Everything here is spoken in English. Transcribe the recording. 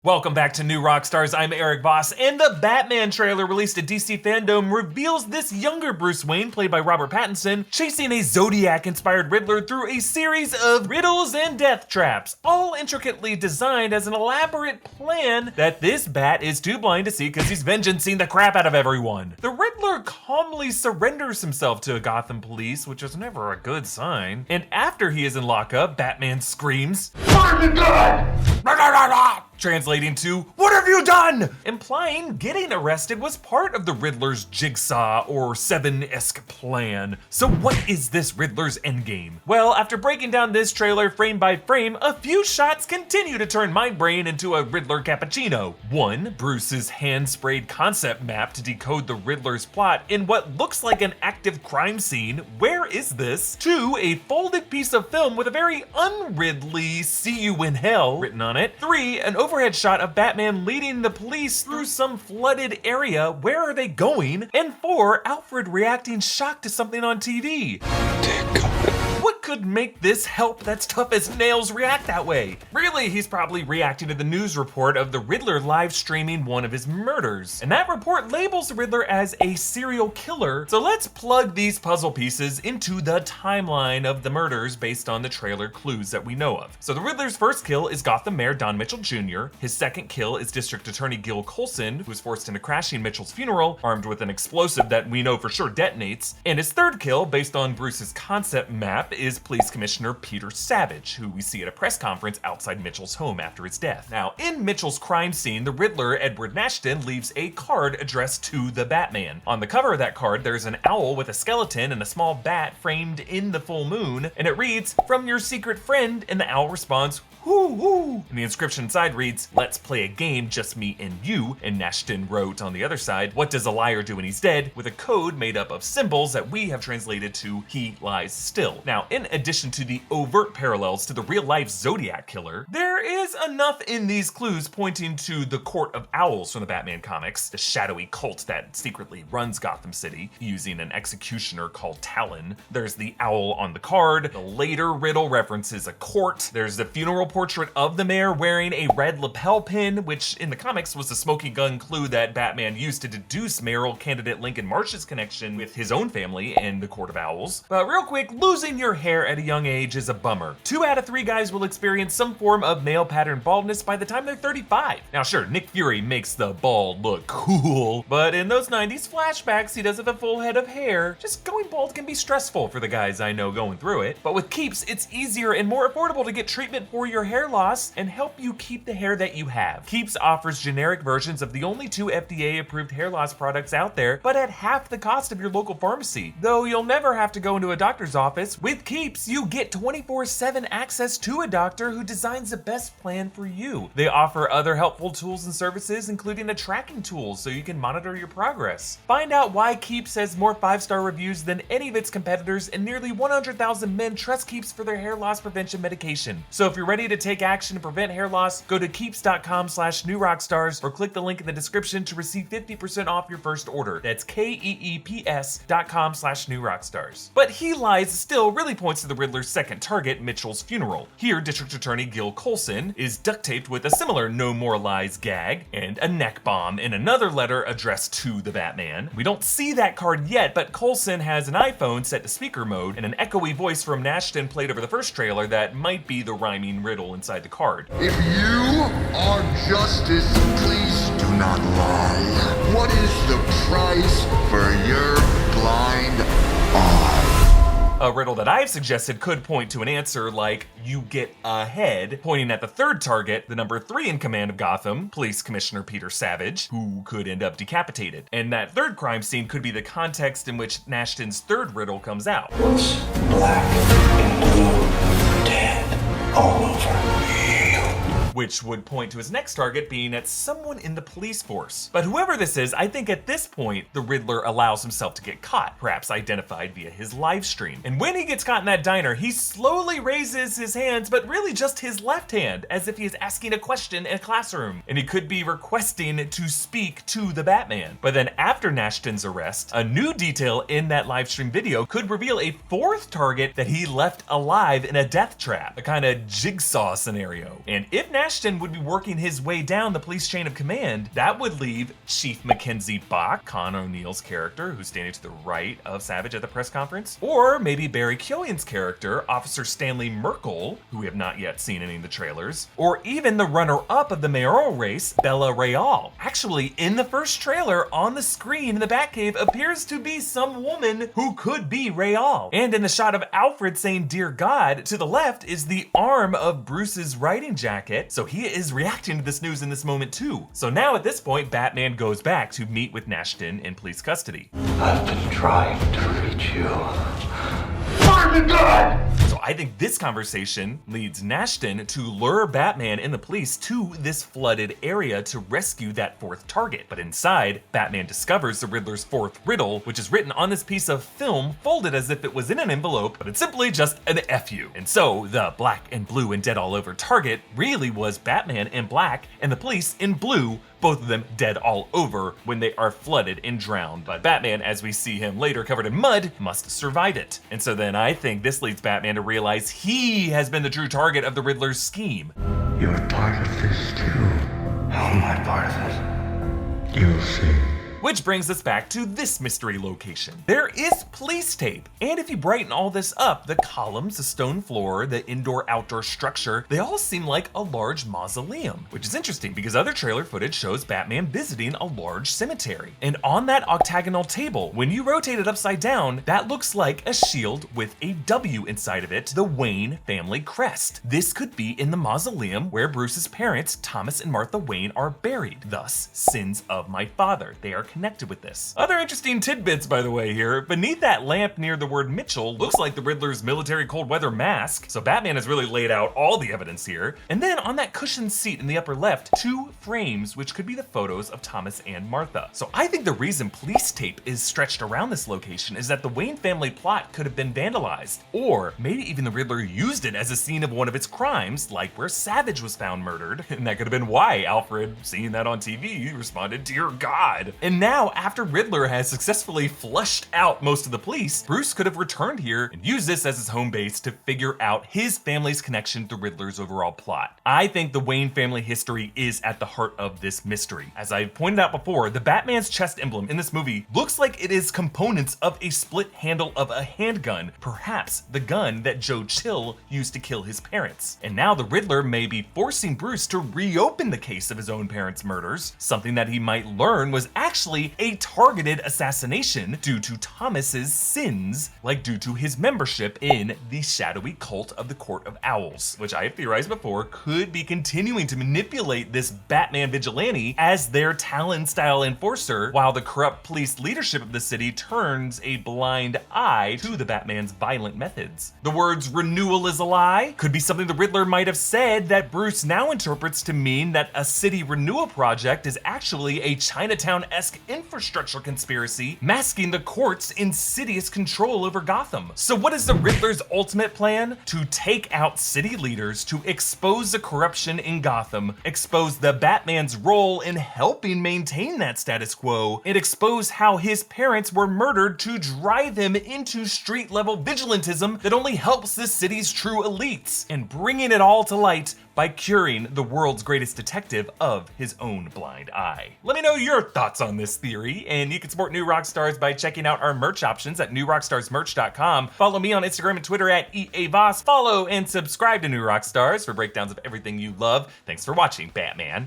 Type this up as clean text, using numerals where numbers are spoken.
Welcome back to New Rockstars. I'm Erik Voss, and the Batman trailer released at DC Fandome reveals this younger Bruce Wayne, played by Robert Pattinson, chasing a Zodiac-inspired Riddler through a series of riddles and death traps, all intricately designed as an elaborate plan that this Bat is too blind to see because he's vengeancing the crap out of everyone. The Riddler calmly surrenders himself to Gotham police, which is never a good sign, and after he is in lockup, Batman screams, "Find the gun!" Translating to, "What have you done?" Implying getting arrested was part of the Riddler's jigsaw or Seven-esque plan. So what is this Riddler's endgame? Well, after breaking down this trailer frame by frame, a few shots continue to turn my brain into a Riddler cappuccino. 1. Bruce's hand-sprayed concept map to decode the Riddler's plot in what looks like an active crime scene. Where is this? 2. A folded piece of film with a very un-Ridley "See you in hell" written on it. 3. An overhead shot of Batman leading the police through some flooded area. Where are they going? And 4. Alfred reacting shocked to something on TV. What could make this help that's tough as nails react that way? Really, he's probably reacting to the news report of the Riddler live streaming one of his murders. And that report labels the Riddler as a serial killer. So let's plug these puzzle pieces into the timeline of the murders based on the trailer clues that we know of. So the Riddler's first kill is Gotham Mayor Don Mitchell Jr. His second kill is District Attorney Gil Colson, who was forced into crashing Mitchell's funeral, armed with an explosive that we know for sure detonates. And his third kill, based on Bruce's concept map, is Police Commissioner Peter Savage, who we see at a press conference outside Mitchell's home after his death. Now, in Mitchell's crime scene, the Riddler Edward Nashton leaves a card addressed to the Batman. On the cover of that card, there's an owl with a skeleton and a small bat framed in the full moon, and it reads, "From your secret friend," and the owl responds, "Whoo whoo." And the inscription inside reads, "Let's play a game, just me and you." And Nashton wrote on the other side, "What does a liar do when he's dead?" with a code made up of symbols that we have translated to "He lies still." Now, in addition to the overt parallels to the real-life Zodiac killer, there is enough in these clues pointing to the Court of Owls from the Batman comics, the shadowy cult that secretly runs Gotham City, using an executioner called Talon. There's the owl on the card. The later riddle references a court. There's the funeral portrait of the mayor wearing a red lapel pin, which in the comics was the smoking gun clue that Batman used to deduce mayoral candidate Lincoln Marsh's connection with his own family and the Court of Owls. But real quick, losing your hair at a young age is a bummer. 2 out of 3 guys will experience some form of male pattern baldness by the time they're 35. Now sure, Nick Fury makes the bald look cool, but in those 90s flashbacks, he does have a full head of hair. Just going bald can be stressful for the guys I know going through it. But with Keeps, it's easier and more affordable to get treatment for your hair loss and help you keep the hair that you have. Keeps offers generic versions of the only 2 FDA-approved hair loss products out there, but at half the cost of your local pharmacy. Though you'll never have to go into a doctor's office, with Keeps, you get 24/7 access to a doctor who designs the best plan for you. They offer other helpful tools and services, including a tracking tool so you can monitor your progress. Find out why Keeps has more 5-star reviews than any of its competitors, and nearly 100,000 men trust Keeps for their hair loss prevention medication. So if you're ready to take action to prevent hair loss, go to keeps.com/newrockstars or click the link in the description to receive 50% off your first order. That's keeps.com/newrockstars. But He Lies still really points to the Riddler's second target, Mitchell's funeral. Here, District Attorney Gil Colson is duct taped with a similar "No More Lies" gag and a neck bomb in another letter addressed to the Batman. We don't see that card yet, but Colson has an iPhone set to speaker mode and an echoey voice from Nashton played over the first trailer that might be the rhyming riddle inside the card. If you are justice, please do not lie. What is the price for your blind eye? A riddle that I've suggested could point to an answer like, "You get ahead," pointing at the third target, the number 3 in command of Gotham, Police Commissioner Peter Savage, who could end up decapitated. And that third crime scene could be the context in which Nashton's third riddle comes out. What's black and blue, dead all over you? Which would point to his next target being at someone in the police force. But whoever this is, I think at this point, the Riddler allows himself to get caught, perhaps identified via his live stream. And when he gets caught in that diner, he slowly raises his hands, but really just his left hand, as if he is asking a question in a classroom. And he could be requesting to speak to the Batman. But then after Nashton's arrest, a new detail in that live stream video could reveal a 4th target that he left alive in a death trap, a kind of jigsaw scenario. And if Nashton Nashton would be working his way down the police chain of command, that would leave Chief Mackenzie Bach, Con O'Neill's character, who's standing to the right of Savage at the press conference, or maybe Barry Keoghan's character, Officer Stanley Merkel, who we have not yet seen any of the trailers, or even the runner-up of the mayoral race, Bella Real. Actually, in the first trailer, on the screen in the Batcave appears to be some woman who could be Real. And in the shot of Alfred saying "Dear God," to the left is the arm of Bruce's riding jacket, so he is reacting to this news in this moment too. So now at this point, Batman goes back to meet with Nashton in police custody. I've been trying to reach you. Find the gun! So I think this conversation leads Nashton to lure Batman and the police to this flooded area to rescue that fourth target. But inside, Batman discovers the Riddler's fourth riddle, which is written on this piece of film, folded as if it was in an envelope, but it's simply just an FU. And so the black and blue and dead all over target really was Batman in black and the police in blue, both of them dead all over when they are flooded and drowned. But Batman, as we see him later covered in mud, must survive it. And so then I think this leads Batman to realize he has been the true target of the Riddler's scheme. You're part of this too. How am I part of it? You'll see. Which brings us back to this mystery location. There is police tape, and if you brighten all this up, the columns, the stone floor, the indoor-outdoor structure, they all seem like a large mausoleum, which is interesting because other trailer footage shows Batman visiting a large cemetery. And on that octagonal table, when you rotate it upside down, that looks like a shield with a W inside of it, the Wayne family crest. This could be in the mausoleum where Bruce's parents, Thomas and Martha Wayne, are buried, thus sins of my father. They are connected with this. Other interesting tidbits, by the way, here. Beneath that lamp near the word Mitchell looks like the Riddler's military cold weather mask, so Batman has really laid out all the evidence here. And then on that cushioned seat in the upper left, two frames which could be the photos of Thomas and Martha. So I think the reason police tape is stretched around this location is that the Wayne family plot could have been vandalized, or maybe even the Riddler used it as a scene of one of its crimes, like where Savage was found murdered, and that could have been why Alfred, seeing that on TV, responded, "Dear God." And now, after Riddler has successfully flushed out most of the police, Bruce could have returned here and used this as his home base to figure out his family's connection to Riddler's overall plot. I think the Wayne family history is at the heart of this mystery. As I pointed out before, the Batman's chest emblem in this movie looks like it is components of a split handle of a handgun, perhaps the gun that Joe Chill used to kill his parents. And now the Riddler may be forcing Bruce to reopen the case of his own parents' murders, something that he might learn was actually a targeted assassination due to Thomas's sins, like due to his membership in the shadowy cult of the Court of Owls, which I have theorized before could be continuing to manipulate this Batman vigilante as their Talon-style enforcer, while the corrupt police leadership of the city turns a blind eye to the Batman's violent methods. The words "renewal is a lie" could be something the Riddler might have said that Bruce now interprets to mean that a city renewal project is actually a Chinatown-esque infrastructure conspiracy masking the court's insidious control over Gotham. So what is the Riddler's ultimate plan? To take out city leaders, to expose the corruption in Gotham, expose the Batman's role in helping maintain that status quo, and expose how his parents were murdered to drive him into street-level vigilantism that only helps the city's true elites, and bringing it all to light by curing the world's greatest detective of his own blind eye. Let me know your thoughts on this theory, and you can support New Rockstars by checking out our merch options at newrockstarsmerch.com. Follow me on Instagram and Twitter at EAVoss. Follow and subscribe to New Rockstars for breakdowns of everything you love. Thanks for watching, Batman.